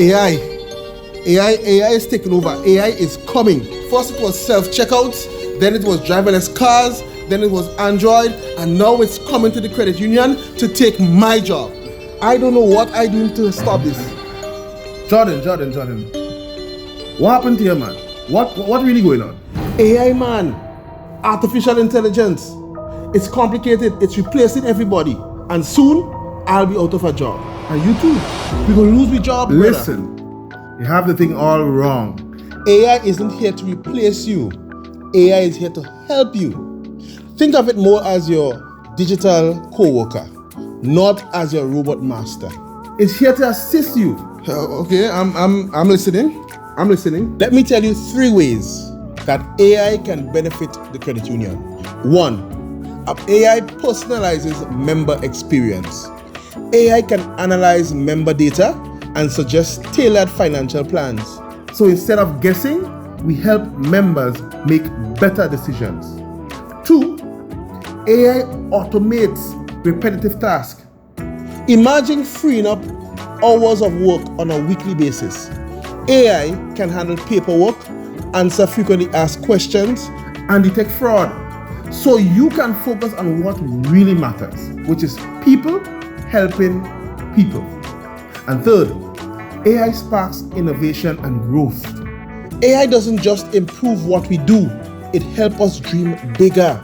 AI is taking over. AI is coming. First it was self-checkouts, then it was driverless cars, then it was Android, and now it's coming to the credit union to take my job. I don't know what I do to stop this. Jordan. What happened to you, man? What really going on? AI, man. Artificial intelligence. It's complicated. It's replacing everybody. And soon, I'll be out of a job. And you too. We're going to lose your job, brother. Listen, you have the thing all wrong. AI isn't here to replace you. AI is here to help you. Think of it more as your digital co-worker, not as your robot master. It's here to assist you. Okay, I'm listening. Let me tell you 3 ways that AI can benefit the credit union. 1, AI personalizes member experience. AI can analyze member data and suggest tailored financial plans. So instead of guessing, we help members make better decisions. 2, AI automates repetitive tasks. Imagine freeing up hours of work on a weekly basis. AI can handle paperwork, answer frequently asked questions, and detect fraud. So you can focus on what really matters, which is people helping people. And 3rd, AI sparks innovation and growth. AI doesn't just improve what we do, it helps us dream bigger.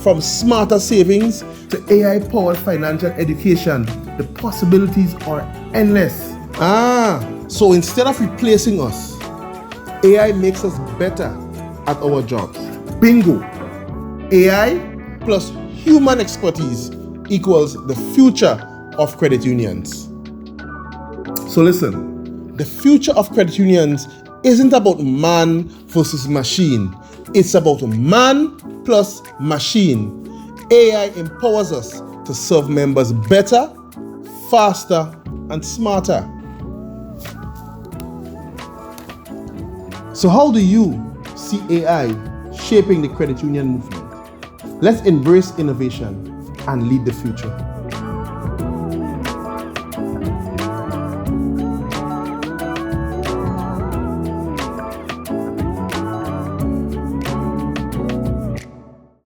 From smarter savings to AI-powered financial education, the possibilities are endless. So instead of replacing us, AI makes us better at our jobs. Bingo! AI plus human expertise equals the future of credit unions. So listen, the future of credit unions isn't about man versus machine. It's about man plus machine. AI empowers us to serve members better, faster, and smarter. So how do you see AI shaping the credit union movement? Let's embrace innovation and lead the future.